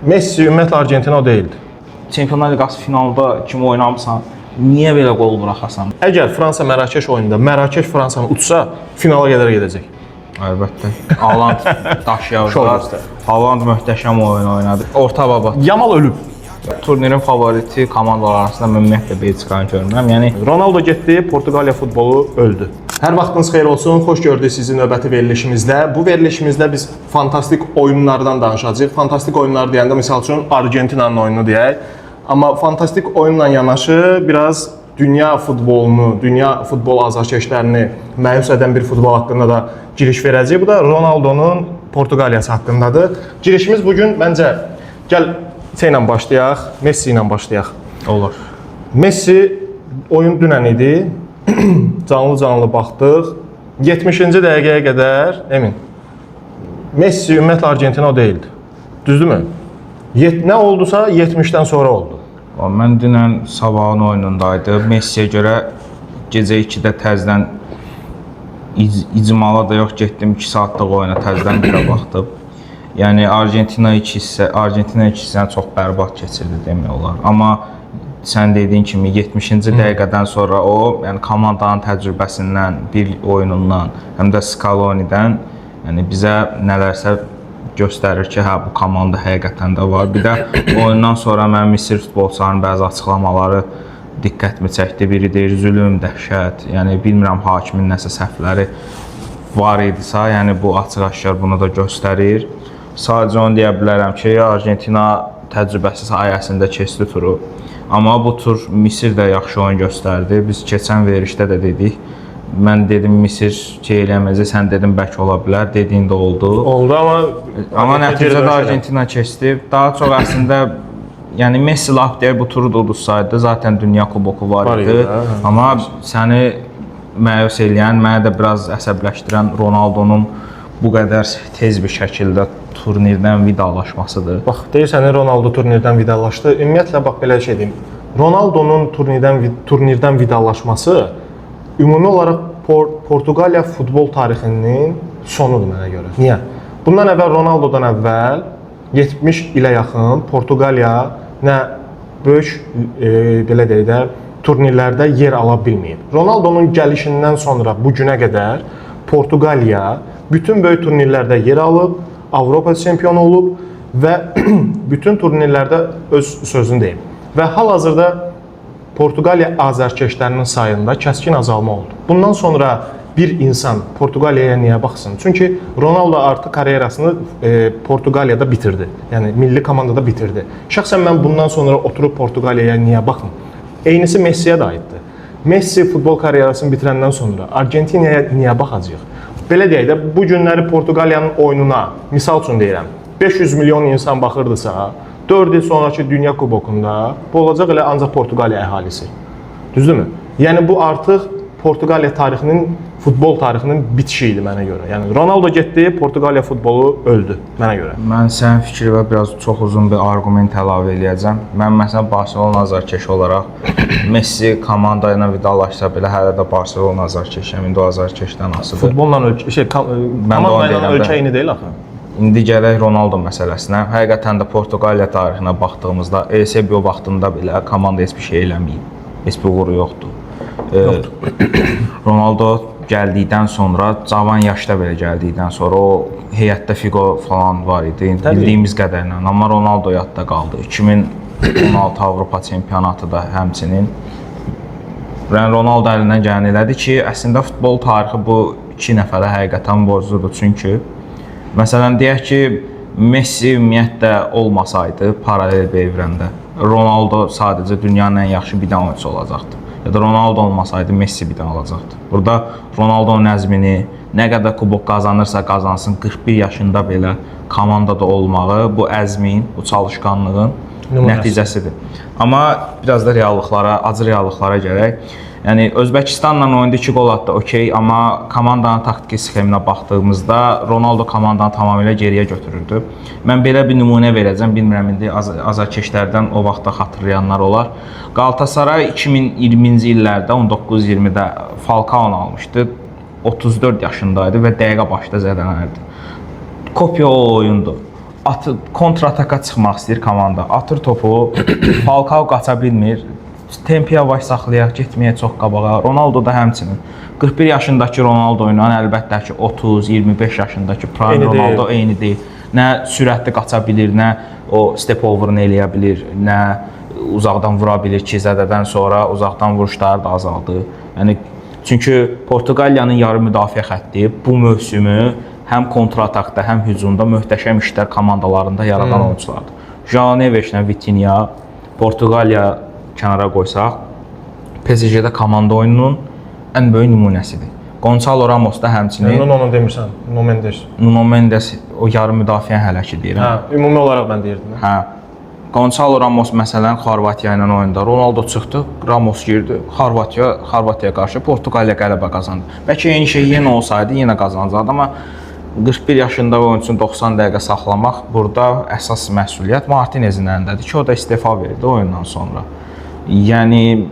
Messi ümumiyyətlə Argentina o deyildi. Çempionlar Liqası finalda kimi oynamısan, niyə belə qol buraxasan? Əgər Fransa Mərakeş oyununda Mərakeş Fransanı utsa, finala qədər gedəcək. Əlbəttə. Haaland daşıyacaq. Haaland möhtəşəm oyun oynadı. Orta babat. Yamal ölüb. Turnirin favoriti komandalar arasında mən ümumiyyətlə Belçikanı görmürəm. Yəni Ronaldo getdi, Portuqaliya futbolu öldü. Hər vaxtınız xeyir olsun. Xoş gördük sizi növbəti verilişimizdə. Bu verilişimizdə biz fantastik oyunlardan danışacağıq. Fantastik oyunlar deyəndə misal üçün Argentinanın oyununu deyək. Amma fantastik oyunla yanaşı biraz dünya futbolunu, dünya futbol azarkeşlərini məyus edən bir futbol haqqında da giriş verəcəyik. Bu da Ronaldo'nun Portuqaliyası haqqındadır. Girişimiz bugün məncə gəl ilə başlayaq, Messi ilə başlayaq. olur. Messi oyun dünən idi. Canlı baxdıq. 70-ci dəqiqəyə qədər, Emin. Messi ümumiyyətlə Argentina o deyildi. Düzdürmü? Nə oldusa 70-dən sonra oldu. Mən dünən Sabahın oyunundaydı. Messiyə görə gecə 2-də təzədən icmala da yox getdim 2 saatlıq oyuna təzədən birə baxdım. Yəni Argentina 2 hissəni çox bərbad keçirdi demək olar. Amma sən dediyin kimi 70-ci dəqiqədən sonra o, yəni komandanın təcrübəsindən, bir oyunundan, həm də Scaloni'dən, yəni bizə nələrsə göstərir ki, hə bu komanda həqiqətən də var. Bir də oyundan sonra mənim Misir futbolçularının bəzi açıqlamaları diqqətimi çəkdi. Biri deyir zülm, dəhşət, yəni bilmirəm hakimin nəsə səhvləri var idisə, yəni bu açıq-aşkar bunu da göstərir. Sadəcə onu deyə bilərəm ki, Argentina təcrübəsi sayəsində keçdi turu. Amma bu tur Misir də yaxşı oyun göstərdi. Biz keçən verilişdə də dedik. Mən dedim Misir eləməyəcək, sən dedim bəlkə ola bilər, dediyin də oldu. Oldu amma nəticədə Argentina keçdi. Daha çox əslində yəni Messi lap deyir bu turu da udursaydı, zaten Dünya Kuboku var idi. Amma səni məyus eləyən, mənə də biraz əsəbləşdirən Ronaldo'nun bu qədər tez bir şəkildə turnirdən vidalaşmasıdır. Bax, deyirsən Ronaldo turnirdən vidalaşdı. Ümumiyyətlə bax belə şey deyim. Ronaldo'nun turnirdən vidalaşması ümumi olaraq Portuqaliya futbol tarixinin sonudur mənə görə. Niyə? Bundan əvvəl Ronaldo'dan əvvəl 70 ilə yaxın Portuqaliya nə böyük belə deyək də turnirlərdə yer ala bilməyib. Ronaldo'nun gəlişindən sonra bu günə qədər Portuqaliya bütün böyük turnirlərdə yer alıb, Avropa çempionu olub və bütün turnirlərdə öz sözünü deyib. Və hal-hazırda Portuqaliya azarkeşlərinin sayında kəskin azalma oldu. Bundan sonra bir insan Portuqaliyaya niyə baxsın? Çünki Ronaldo artıq karyerasını Portuqaliyada bitirdi. Yəni milli komandada bitirdi. Şəxsən mən bundan sonra oturub Portuqaliyaya niyə baxım? Eynisi Messiyə də aiddir. Messi futbol karyerasını bitirəndən sonra Argentinaya niyə baxacaq? Belə deyək də, bu günləri Portuqaliyanın oyununa, misal üçün deyirəm, 500 milyon insan baxırdısa, 4 il sonraki Dünya Kubokunda bu olacaq elə ancaq Portuqaliya əhalisi. Düzdürmü? Yəni bu artıq Portuqaliya tarixinin, futbol tarixinin bitişi idi mənə görə. Yəni Ronaldo getdi, Portuqaliya futbolu öldü mənə görə. Mən sənin fikrinə biraz çox uzun bir arqument əlavə eləyəcəm. Mən məsələn Barselona azarkeşi olaraq Messi komanda ilə vidalaşsa belə hələ də Barselona azarkeşəm, indi o azarkeşdən asılıdır. Futbolla komanda ilə ölkə eyni deyil axı. İndi gələk Ronaldo məsələsinə. Həqiqətən də Portuqaliya tarixinə baxdığımızda Eusebio vaxtında belə komanda heç bir şey eləməyib. Heç bir uğuru yoxdur. Ronaldo gəldikdən sonra, cavan yaşda belə gəldikdən sonra o heyətdə Figo falan var idi, bildiyimiz qədərlə. Amma Ronaldo yadda qaldı. 2016 Avropa çempionatı da həmçinin. Ronaldo əlindən gələn elədi ki, əslində futbol tarixi bu iki nəfərə həqiqətən borcludur. Çünki məsələn deyək ki, Messi ümumiyyətlə olmasaydı paralel bir evrəndə, Ronaldo sadəcə dünyanın ən yaxşı bir dənə oyunçusu olacaqdı. Ya da Ronaldo olmasaydı Messi bir dənə olacaqdı. Burada Ronaldo'nun nəzmini, nə qədər kubok qazanırsa qazansın, 41 yaşında belə komandada olmağı bu əzmin, bu çalışqanlığın nəticəsidir. Amma biraz da reallıqlara, acı reallıqlara gələk. Yəni Özbəkistanla oyunda 2 qol atdı, okey, amma komandanın taktiki sxeminə baxdığımızda Ronaldo komandanı tamamilə geriyə götürürdü. Mən belə bir nümunə verəcəm, bilmirəm indi azarkeşlərdən o vaxtda xatırlayanlar olar. Galatasaray 2020-ci illərdə 19-20-də Falcao'nu almışdı. 34 yaşındaydı və dəqiqə başda zədələnirdi. Kopya o oyundur. kontrataka çıxmaq istəyir komanda. Atır topu, Falcao qaça bilmir. Tempi yavaş saxlayaq, getməyə çox qabağa. Ronaldo da həmçinin. 41 yaşındakı Ronaldo ilə əlbəttə ki 30-25 yaşındakı prime Ronaldo eyni deyil. Nə sürətli qaça bilir, nə o step over'ını eləyə bilir, nə uzaqdan vura bilir ki, zədədən sonra uzaqdan vuruşları da azaldı. Yəni çünki Portuqaliyanın yarım müdafiə xətti bu mövsümü həm kontratakda, həm hücumda möhtəşəm işlər komandalarında yaradan oyunçulardır. João Neves ilə Vitinha Portuqaliya kənara qoysaq, PSG-də komanda oyununun ən böyük nümunəsidir. Gonçalo Ramos da həmçinin. Onu demirsən, Nuno Mendes. Nuno Mendes o yarım müdafiə hələ ki deyirəm. Hə, ümumi olaraq mən deyirdim. Hə. Gonçalo Ramos məsələn Xorvatiya ilə oyunda. Ronaldo çıxdı, Ramos girdi. Xorvatiyaya qarşı Portuqaliya qələbə qazandı. Bəlkə eyni şey yenə olsaydı yenə qazanacaqdı, amma 41 yaşında oyunçunu 90 dəqiqə saxlamaq burada əsas məsuliyyət Martinezin əlindədir ki, o da istefa verdi oyundan sonra. Yəni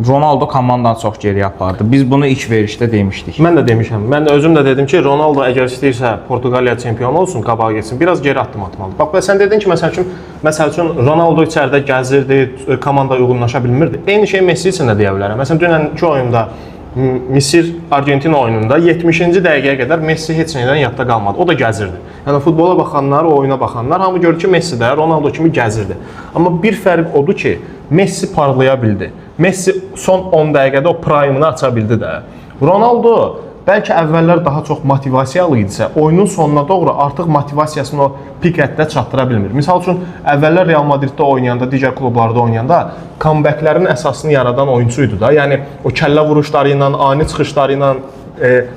Ronaldo komandanı çox geriyə apardı. Biz bunu ilk verişdə demişdik. Mən də demişəm. Mən də özüm də dedim ki, Ronaldo əgər istəyirsə Portuqaliya çempionu olsun, qabağa getsin, biraz geri addım atmalı. Bax, sən dedin ki, məsəl üçün Ronaldo içəridə gəzirdi, komanda uyğunlaşa bilmirdi. Eyni şey Messi üçün də deyə bilərəm. Məsələn, dünənki oyunda Misir-Argentina oyununda 70-ci dəqiqəyə qədər Messi heç nədən yadda qalmadı. O da gəzirdi. Yəni futbola baxanlar, o oyuna baxanlar hamı görür ki, Messi də Ronaldo kimi gəzirdi. Amma bir fərq odur ki, Messi parlaya bildi. Messi son 10 dəqiqədə o prime-ını aça bildi də. Ronaldo bəlkə əvvəllər daha çox motivasiyalı idisə, oyunun sonuna doğru artıq motivasiyasını o pik həddə çatdıra bilmir. Misal üçün, əvvəllər Real Madriddə oynayanda, digər klublarda oynayanda comebacklərin əsasını yaradan oyunçuydu da. Yəni o kəllə vuruşları ilə, ani çıxışları ilə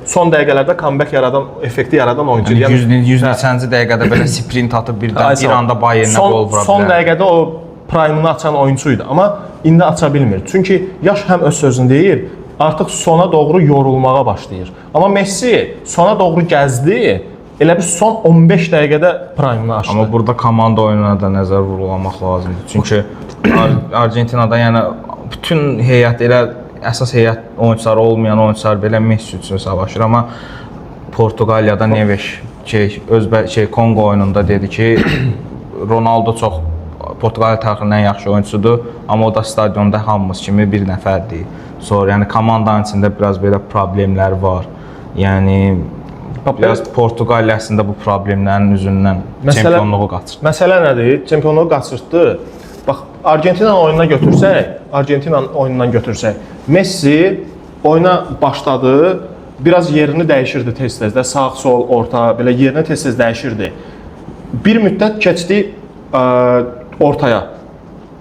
son dəqiqələrdə comeback yaradan, effekti yaradan oyunçuydu. Yəni 100-cü dəqiqədə belə sprint atıb birdən bir anda bayerinə qol vura bilər. Son dəqiqədə o prime-ını açan oyunçuydu, amma indi aça bilmir. Çünki yaş həm öz sözünü deyir, artıq sona doğru yorulmağa başlayır. Amma Messi sona doğru gəzdi, elə bir son 15 dəqiqədə prime-ını açdı. Amma burada komanda oyununa da nəzər vurulamaq lazımdır. Çünki Argentinada yəni bütün heyət elə əsas heyət oyunçuları olmayan oyunçular belə Messi üçün savaşır, amma Portuqaliyada Neves Kongo oyununda dedi ki, Ronaldo çox Portuqaliya tarixinin ən yaxşı oyunçusudur, amma o da stadionda hamımız kimi bir nəfərdir. Sonra yəni komandanın içində biraz belə problemlər var. Yəni biraz Portuqaliya əslində bu problemlərin üzündən çempionluğu qaçırdı. Məsələ nədir? Çempionluğu qaçırtdı. Bax, Argentinanın oyunundan götürsək, Messi oyuna başladı, biraz yerini dəyişirdi tez-tez də, sağ, sol, orta, belə yerini tez-tez dəyişirdi. Bir müddət keçdi ortaya.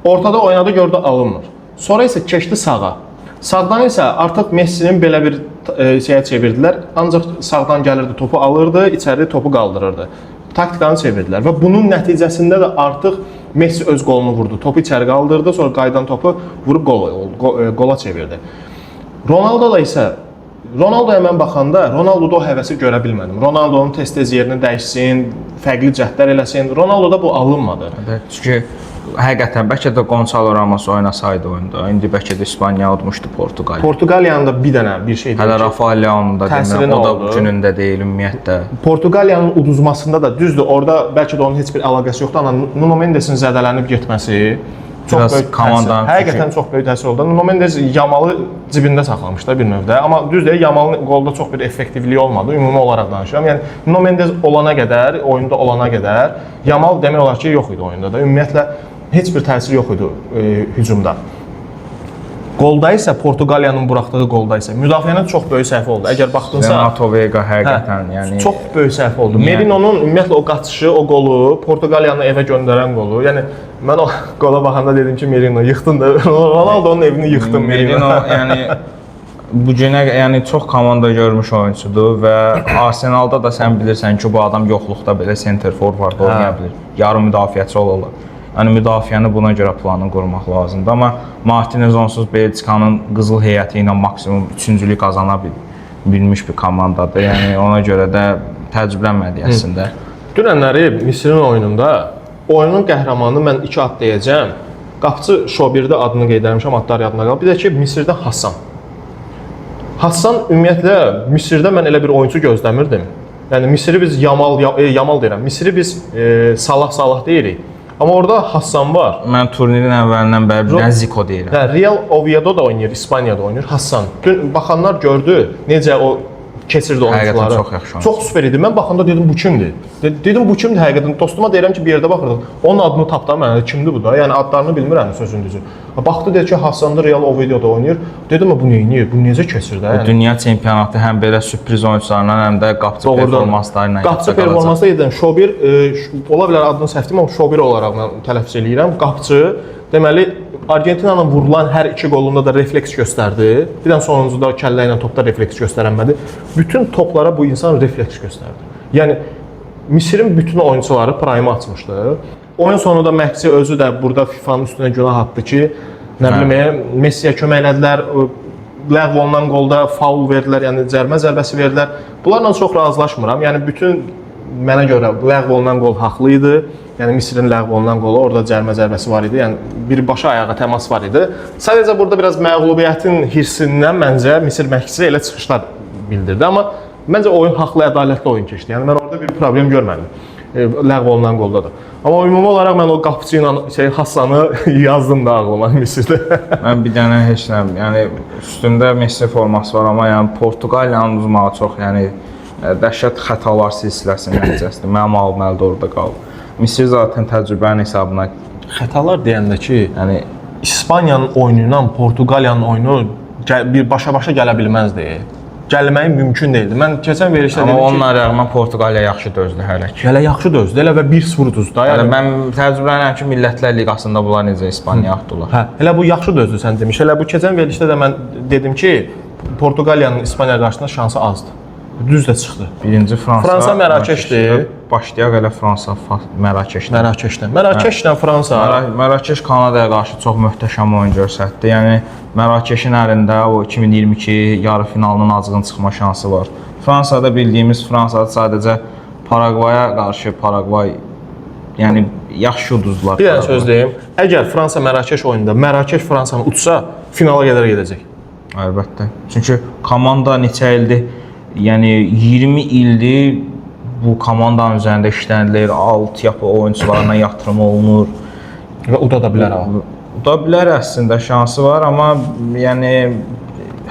Ortada oynadı, gördü alınmır. Sonra isə keçdi sağa. Sağdan isə artıq Messinin belə bir şeyə çevirdilər. Ancaq sağdan gəlirdi, topu alırdı, içəri topu qaldırırdı. Taktikanı çevirdilər və bunun nəticəsində də artıq Messi öz qolunu vurdu. Topu içəri qaldırdı, sonra qaydan topu vurub qola çevirdi. Ronaldoya mən baxanda Ronaldoda o həvəsi görə bilmədim. Ronaldonun tez-tez yerini dəyişsin, fərqli cəhdlər eləsin. Ronaldoda bu alınmadı. Çünki həqiqətən bəlkə də Gonçalo Ramos oynasaydı oyunda, indi bəlkə də İspaniya udmuşdu Portuqaliya. Portuqaliyanın da bir dənə bir şey deyil. Hələ Rafael Leao'nun da demirəm, o da bu günündə deyil ümumiyyətlə. Portuqaliyanın uduzmasında da düzdür, orada bəlkə də onun heç bir əlaqəsi yoxdur, amma Nuno Mendesin zədələnib getməsi çox böyük təsir. Həqiqətən çox böyük təsir oldu. Nuno Mendes Yamalı cibində saxlamış da bir növdə. Amma düzdür, Yamalın qolda çox bir effektivliyi olmadı, ümumi olaraq danışıram. Yəni Nuno Mendes olana qədər, oyunda olana qədər Yamal demək olar ki, yox idi oyunda da. Ümumiyyətlə heç bir təsir yox idi hücumda. Qolda isə Portuqaliyanın buraxdığı qolda isə müdafiənin çox böyük səhvi oldu. Əgər baxdınsa, Renato Veiga həqiqətən yəni çox böyük səhv oldu. Merino'nun ümumiyyətlə o qaçışı, o qolu, Portuqaliyanı evə göndərən qolu. Yəni mən o qola baxanda dedim ki, Merino yıxdın da. Ronaldo'nun evini yıxdın Merino. Yəni bu günə yəni çox komanda görmüş oyunçudur və Arsenalda da sən bilirsən ki, bu adam yoxluqda belə center forward oynaya bilir. Yarım müdafiəçi olar. Yəni müdafiəni buna görə planını qurmaq lazımdır. Amma Martinez onsuz Belçikanın qızıl heyəti ilə maksimum 3-cülük qazana bilmiş bir komandadır. Yəni ona görə də təcrübələnmədi əslində. Dünənləri Misirin oyununda oyunun qəhrəmanı mən 2 ad deyəcəm. Qapıcı Şobirdə adını qeyd etmişəm, adlar yadımda qalıb. Bir də ki Misirdə Hassan. Hassan ümumiyyətlə Misirdə mən elə bir oyunçu gözləmirdim. Yəni Misri biz Yamal deyirəm. Misri biz Salah deyirik. Amma orada Hassan var. Mən turnirin əvvəlindən bəri bilən Zico deyirəm. Hə, Real Oviedo da oynayır, İspaniyada oynayır. Hassan. Dün baxanlar gördü necə o keçirdi oyunçuları. Həqiqətən çox yaxşı oyunçu. Çox süper idi. Mən baxanda dedim bu kimdir? Dedim bu kimdir həqiqətən? Dostuma deyirəm ki, bir yerdə baxırdıq. Onun adını tapdım mən. Kimdir bu da? Yəni adlarını bilmirəm sözün düzü. Baxdı dedi ki, Hassan da Real Oviedo'da oynayır. Dedim bu nə edir? Bu necə keçir də? Yəni dünya çempionatı həm belə sürpriz oyunçularla, həm də qapıcı performansları ilə. Qapıcı performansda edən Şobir ola bilər adını səhv deməm, Şobir olaraq mən tələffüz eləyirəm. Qapıcı deməli Argentinanın vurulan hər iki qolunda da refleks göstərdi. Bir dənə sonuncuda kəllə ilə topda refleks göstərənmədi. Bütün toplara bu insan refleks göstərdi. Yəni Misirin bütün oyunçuları prime açmışdı. Oyun sonunda Məksi özü də burada FIFA'nın üstünə günah atdı ki, nə bilim, Messiyə kömək elədilər, ləğv olunan qolda faul verdilər, yəni cərimə zərbəsi verdilər. Bunlarla çox razılaşmıram. Yəni bütün mənə görə ləğv olunan qol haqlı idi. Yəni Misirin ləğv olunan qolu, orada cərimə zərbəsi var idi. Yəni birbaşa ayağa təmas var idi. Sadəcə burada biraz məğlubiyyətin hirsindən məncə Misir məşqçisi elə çıxışlar bildirdi, amma məncə oyun haqlı, ədalətli oyun keçdi. Yəni mən orada bir problem görmədim. Ləğv olunan qolda da. Amma ümumi olaraq mən o qapıcı ilə Hassanı yazdım da ağlıma Misirdə. Mən bir dənə heç nə, yəni üstündə Messi forması var, amma yəni Portuqaliyanın uduzmağı çox, yəni dəhşət xətalar silsiləsinin nəticəsidir. Mənim ağlım əldə orada qaldı. Misir zaten təcrübənin hesabına Xətalar deyəndə ki, yəni İspaniyanın oyunu ilə Portuqaliyanın oyunu bir başa-başa gələ bilməzdi. Gəlməyi mümkün deyildi. Mən keçən verilişdə dedim ki, onunla rəğmən Portuqaliya yaxşı dözdü hələ ki. Hələ yaxşı dözdü, elə və 1-0 uduzdu. Yəni mən təcrübələnirəm ki, Millətlər Liqasında bunlar necə İspaniyaya atdılar. Hə, elə bu yaxşı dözdü sən demiş. Elə bu keçən verilişdə də mən dedim ki, Portuqaliyanın İspaniya qarşısında şansı azdır. Düz də çıxdı. Birinci Fransa Mərakeşdir. Başlayaq elə Fransa Mərakeşdən. Mərakeşlə Fransa. Mərakeş Kanadaya qarşı çox möhtəşəm oyun göstərdi. Yəni Mərakeşin əlində o 2022 yarı finalının acığın çıxma şansı var. Fransada bildiyimiz Fransada sadəcə Paragvaya qarşı Paragvay yəni yaxşı uduzdular. Bir dənə söz deyim. Əgər Fransa Mərakeş oyununda Mərakeş Fransanı utsa, finala qədər gedəcək. Əlbəttə. Çünki komanda neçə ildir, yəni 20 ildir bu komandanın üzərində işlənilir, altyapı oyunçularına yatırım olunur. Və uda bilər ha. Uda bilər əslində, şansı var, amma yəni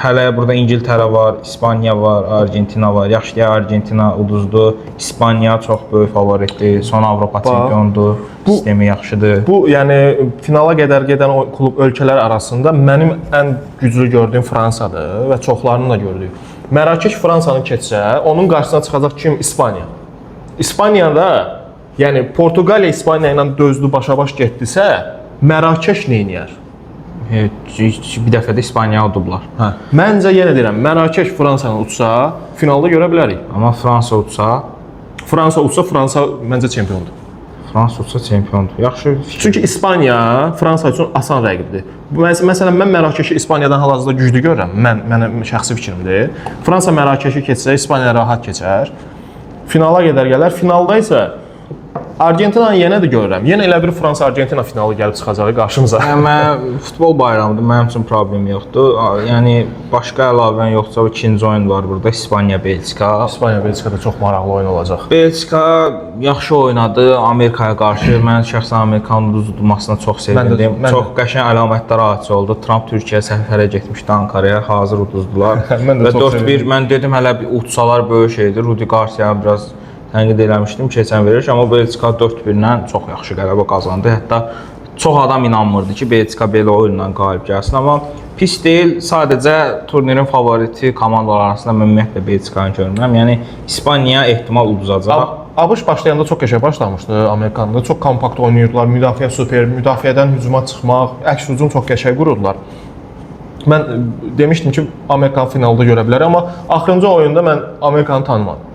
hələ burada İngiltərə var, İspaniya var, Argentina var. Yaxşı ki, Argentina uduzdu. İspaniya çox böyük favoritdir. Son Avropa çempionudur. Sistemi yaxşıdır. Bu yəni finala qədər gedən o klub ölkələr arasında mənim ən güclü gördüyüm Fransadır və çoxlarını da gördük. Mərakeş Fransanı keçsə, onun qarşısına çıxacaq kim? İspaniya. İspaniyada, yəni Portuqaliya İspaniya ilə dözdü, başa-baş getdisə, Mərakeş nə edir? Bir dəfə də İspaniya udublar. Hə. Məncə yenə deyirəm, Mərakeş Fransanı utsa, finalda görə bilərik. Amma Fransa utsa, Fransa məncə çempiondur. Fransa utsa çempiondur. Yaxşı fikir. Çünki İspaniya Fransa üçün asan rəqibdir. Məsələn, mən Mərakeşi İspaniyadan hal-hazırda güclü görürəm. Mənim şəxsi fikrimdir. Fransa Mərakeşi keçsə, İspaniya rahat keçər. Finala gələr. Finalda isə Argentinanı yenə də görürəm. Yenə elə bir Fransa-Argentina finalı gəlib çıxacağı qarşımıza. Mən futbol bayramıdır, mənim üçün problem yoxdur. Yəni başqa əlavən yoxsa ikinci oyun var burada, İspaniya-Belçika. İspaniya-Belçika da çox maraqlı oyun olacaq. Belçika yaxşı oynadı Amerikaya qarşı. Mən şəxsən Amerikanın udulmasına çox sevindim. Çox qəşəng əlamətlər hadisəsi oldu. Trump Türkiyəyə səfərə getmişdi Ankaraya, hazır uduzdular. Və 4-1 mən dedim hələ bir utsalar böyük şeydir. Rudi Garcia biraz tənqid eləmişdim keçən veriş, amma Belçika 4-1-lə çox yaxşı qələbə qazandı. Hətta çox adam inanmırdı ki, Belçika belə oyunla qalib gəlsin, amma pis deyil. Sadəcə turnirin favoriti komandalar arasında mən ümumiyyətlə Belçikanı görmürəm. Yəni İspaniya ehtimal uduzacaq. ABŞ başlayanda çox qəşəng başlamışdı Amerikanda. Çox kompakt oynayırdılar, müdafiə super, müdafiədən hücuma çıxmaq, əks hücum çox qəşəng qururdular. Mən demişdim ki, Amerikan finalda görə bilər, amma axırıncı oyunda mən Amerikanı tanımadım.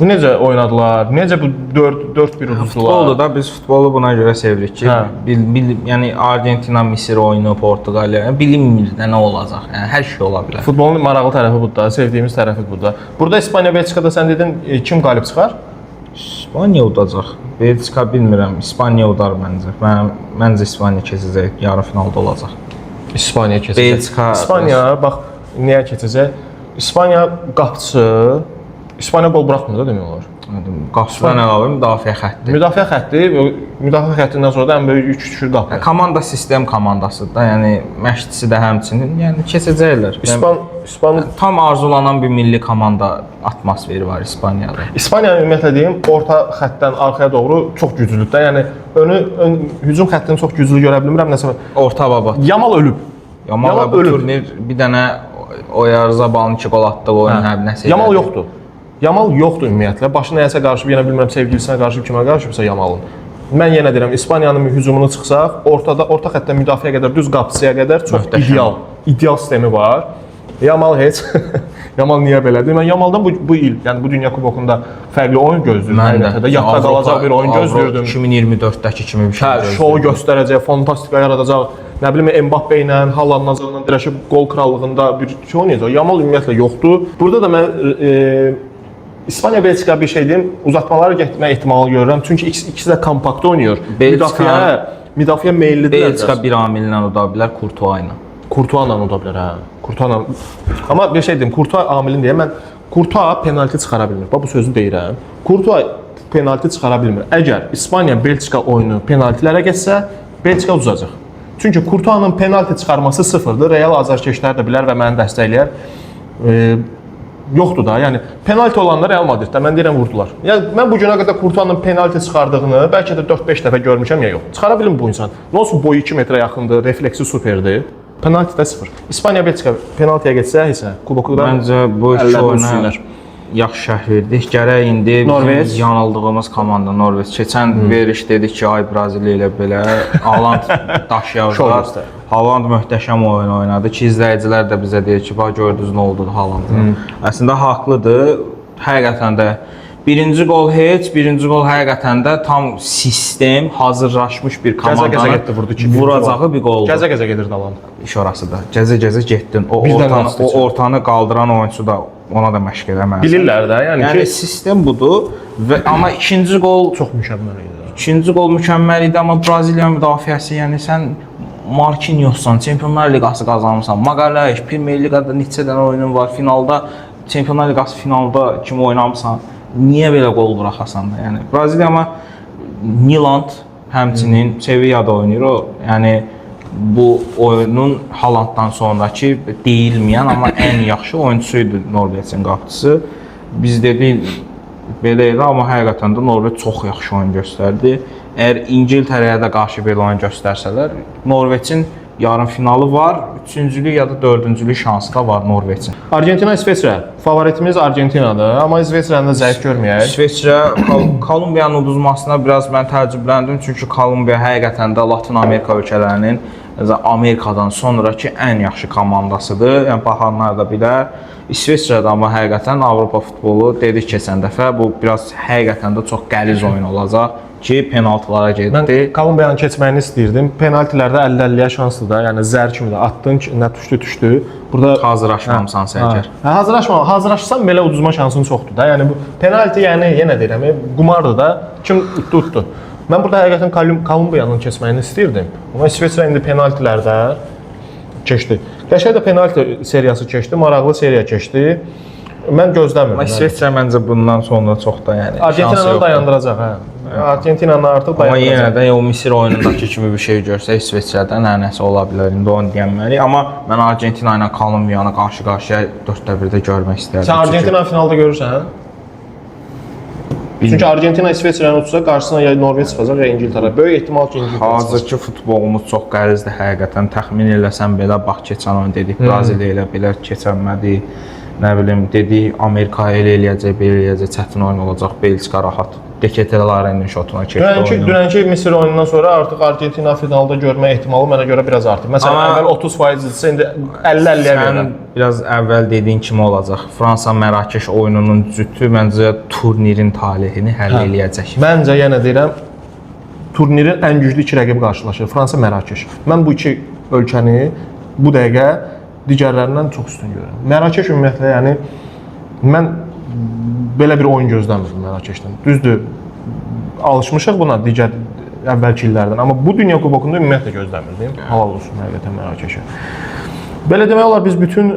Bu necə oynadılar? Necə bu 4-1 uduzdular? Futbolda da biz futbolu buna görə sevirik ki, yəni Argentina, Misir oyunu, Portuqaliya bilinmir də nə olacaq. Yəni hər şey ola bilər. Futbolun maraqlı tərəfi budur, sevdiyimiz tərəfi budur. Burada İspaniya, Belçikada sən dedin kim qalib çıxar? İspaniya udacaq. Belçika bilmirəm. İspaniya udar məncə. Məncə İspaniya keçəcək, yarı finalda olacaq. İspaniya keçəcək. Belçika. İspaniya bax niyə keçəcək? İspaniya qapıçı İspaniya gol buraxmır da demək olar. Qapıdan əlavə müdafiə xətti. Müdafiə xəttindən sonra da ən böyük 3 düşür qapı. Komanda sistem komandasıdır da, yəni məşqçisi də həmçinin, yəni keçəcəklər. İspan tam arzulanan bir milli komanda atmosferi var İspaniyada. İspaniyanın ümumiyyətlə deyim, orta xəttdən arxaya doğru çox güclüdür də. Yəni hücum xəttini çox güclü görə bilmirəm nəsə. Orta baba. Yamal ölüb. Yamal bu turnir bir dənə Oyarzabalın 2 qol atdığı oyun nəsə. Yamal yoxdur. Yamal yoxdur ümumiyyətlə. Başına nəyəsə qarışıb, yenə bilmirəm sevgilisinə qarışıb, kimə qarışıbsa Yamalın. Mən yenə deyirəm, İspaniyanın hücumunu çıxsaq, orta xəttdən müdafiəyə qədər, düz qapıçıya qədər çox ideal sistemi var. Yamal heç. Yamal niyə belədir? Mən Yamaldan bu il, yəni bu Dünya Kubokunda fərqli oyun gözləyirdim. Yadda qalacaq bir oyun gözləyirdim. 2024-dəki kimi bir şey gözləyirdim. Şou göstərəcək, fantastika yaradacaq. Nə bilim Mbappe ilə, Haaland nazarından dirəşib qol krallığında bir şey oynayacaq. Yamal ümumiyyətlə yoxdur. Burada da mən İspaniya Belçika bir şey deyim, uzatmalara getmə ehtimalı görürəm. Çünki ikisi də kompakt oynayır. Müdafiə meyillidir. Belçika bir amillə uda bilər, Courtois ilə. Courtois ilə uda bilər, hə. Courtois. Amma bir şey deyim, Courtois amilin deyə mən Courtois penalti çıxara bilmir. Bax bu sözü deyirəm. Courtois penalti çıxara bilmir. Əgər İspaniya Belçika oyunu penaltilərə getsə, Belçika uzacaq. Çünki Courtois-nın penalti çıxarması sıfırdır. Real azarkeşlər də bilər və məni dəstəkləyər. Yoxdur da, yəni penalti olanda Real Madriddə mən deyirəm vurdular. Yəni mən bu günə qədər Courtois-nın penalti çıxardığını bəlkə də 4-5 dəfə görmüşəm ya yox. Çıxara bilim bu insan. Nə olsun boyu 2 metrə yaxındır, refleksi superdir. Penalti də sıfır. İspaniya Belçika penaltiyə getsə isə kubokda məncə bu iki oyuna yaxşı şərh verdik. Gərək indi bizim yanıldığımız komanda Norveç. Keçən veriş dedik ki, ay Braziliya ilə belə Haaland daşıyacaq. Haaland möhtəşəm oyun oynadı ki, izləyicilər də bizə deyir ki, bax gördünüz nə oldu Haalandın. Əslində haqlıdır. Həqiqətən də birinci gol həqiqətən də tam sistem, hazırlaşmış bir komandanın vuracağı bir qoldur. Gəzə-gəzə gedirdi Haaland. İş orasıdır. Gəzə-gəzə getdin. O ortanı qaldıran oyunçu da ona da məşq eləməlisən. Bilirlər də, yəni sistem budur və amma ikinci gol çox mükəmməl idi. İkinci gol mükəmməl idi, amma Braziliya müdafiəsi, yəni sən Marquinhossan, Çempionlar Liqası qazanmısan. Magalhães, Premier Liqada neçə dənə oyunun var, finalda Çempionlar Liqası finalda kimi oynamısan. Niyə belə qol buraxasan da? Yəni Braziliya amma Milan həmçinin Sevilla'da oynayır o. Yəni bu oyunun Haalanddan sonraki deyilməyən amma ən yaxşı oyunçusuydu Norveçin qapıçısı. Biz dedik belə idi, amma həqiqətən də Norveç çox yaxşı oyun göstərdi. Əgər İngiltərəyə də qarşı belə oyun göstərsələr, Norveçin yarım finalı var, 3-cülük ya da 4-cülük şansı da var Norveçin. Argentina, İsveçrə. Favoritimiz Argentinadır, amma İsveçrəni də zəif görməyək. İsveçrə Kolumbiyanın uduzmasına biraz mən təəccübləndim, çünki Kolumbiya həqiqətən də Latin Amerika ölkələrinin Amerikadan sonraki ən yaxşı komandasıdır. Yəni baxanlar da bilər. İsveçrədə amma həqiqətən Avropa futbolu dedik keçən dəfə, bu biraz həqiqətən də çox qəliz oyun olacaq ki, penaltılara getdi. Mən Kolumbiyanın keçməyini istəyirdim. Penaltilərdə 50-50-yə şanslı da. Yəni zər kimi də atdın ki, nə düşdü. Burada hazırlaşmamısan səncə? Hazırlaşsan belə uduzma şansın çoxdur da. Yəni bu penalti, yəni yenə deyirəm, qumardır da. Kim utdu. Mən burada həqiqətən Kolumbiyanın keçməyini istəyirdim. Amma İsveçrə indi penaltilərdə keçdi. Qəşəng də penalti seriyası keçdi, maraqlı seriya keçdi. Mən gözləmirəm. Amma İsveçrə məncə bundan sonra çox da yəni Argentinanı dayandıracaq, hə. Argentinanı artıq dayandıracaq. Amma yenə də o Misir oyunundakı kimi bir şey görsə İsveçrədən nəsə ola bilər. İndi onu deyənməliyik. Amma mən Argentina ilə Kolumbiyanı qarşı-qarşıya 4-1-də görmək istərdim. Sən Argentina finalda görürsən? Çünki Argentina İsveçrəni utsa qarşısına ya Norveç çıxacaq ya İngiltərə. Böyük ehtimal ki İngiltərə çıxacaq. Hazırki futbolumuz çox qəlizdir həqiqətən. Təxmin eləsəm belə bax keçən oyun dedik Braziliya ilə belə keçənmədi. Nə bilim dedik Amerika elə eləyəcək, belə eləyəcək, çətin oyun olacaq. Belçika rahat Deketelarenin şotuna keçdi. Dünənki Misir oyunundan sonra artıq Argentina finalda görmə ehtimalı mənə görə biraz artıb. Məsələn, əvvəl 30% idisə, indi 50-50-yə verirəm. Biraz əvvəl dediyin kimi olacaq. Fransa-Mərakeş oyununun cütü məncə turnirin taleyini həll eləyəcək. Məncə yenə deyirəm, turnirin ən güclü iki rəqibi qarşılaşır. Fransa-Mərakeş. Mən bu iki ölkəni bu dəqiqə digərlərindən çox üstün görürəm. Mərakeş ümumiyyətlə, yəni mən belə bir oyun gözləmirdim Mərakeşdən. Düzdür, alışmışıq buna digər əvvəlki illərdən, amma bu Dünya Kubokunda ümumiyyətlə gözləmirdim. Halal olsun həqiqətən Mərakeşə. Belə demək olar biz bütün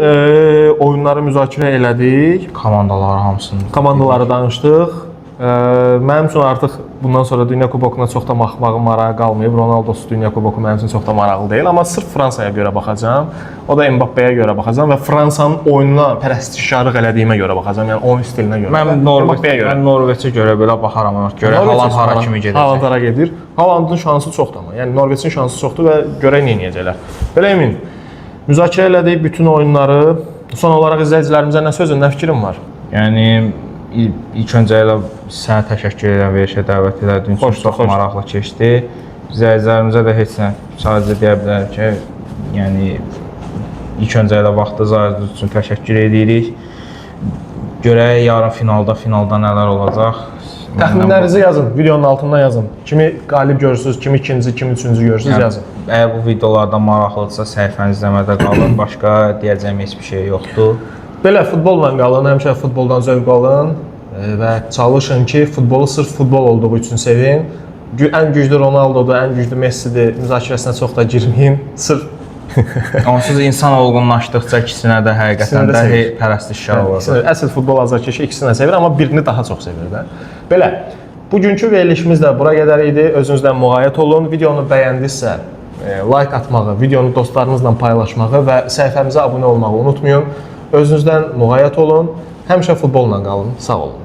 oyunları müzakirə elədik. Komandaları hamısını. Komandaları danışdıq. Mənim üçün artıq bundan sonra Dünya Kubokuna çox da baxmağım marağı qalmayıb. Ronaldo-suz Dünya Kuboku mənim üçün çox da maraqlı deyil, amma sırf Fransaya görə baxacağam. O da Mbappéyə görə baxacağam və Fransanın oyununa pərəstişkarlıq elədiyimə görə baxacağam. Yəni oyun stilinə görə. Mən Norveçə görə belə baxaram, görə Haaland hara kimi gedəcək. Haaland hara gedir? Haalandın şansı çoxdur amma. Yəni Norveçin şansı çoxdur və görək nə edəcəklər. Belə Emin, müzakirə elədik bütün oyunları. Son olaraq izləyicilərimizə nə sözün, nə fikrin var? Yəni ilk öncə elə sənə təşəkkür edirəm verilişə dəvət elədiyin üçün çox maraqlı keçdi. İzləyicilərimizə də heç nə sadəcə deyə bilərəm ki, yəni ilk öncə elə vaxtınız ayırdığınız üçün təşəkkür edirik. Görək yarın finalda nələr olacaq. Təxminlərinizi yazın, videonun altında yazın. Kimi qalib görürsünüz, kimi ikinci, kimi üçüncü görürsünüz, yazın. Əgər bu videolardan maraqlıdırsa səhifəni izləmədə qalın. Başqa deyəcəyim heç bir şey yoxdur. Belə futbolla qalın, həmişə futboldan zövq alın və çalışın ki, futbolu sırf futbol olduğu üçün sevin. Ən güclü Ronaldodur, ən güclü Messidir, müzakirəsinə çox da girməyin. Sırf onsuz insan olğunlaşdıqca ikisinə də həqiqətən də pərəstişkar olur. Əsl futbol azarkeşi ikisini də sevir, amma birini daha çox sevir də. Belə, bugünkü verilişimiz də bura qədər idi. Özünüzdən müğayət olun. Videonu bəyəndinizsə, like atmağı, videonu dostlarınızla paylaşmağı və səhifəmizə abunə olmağı unutmayın. Özünüzdən müğayət olun. Həmişə futbolla qalın. Sağ olun.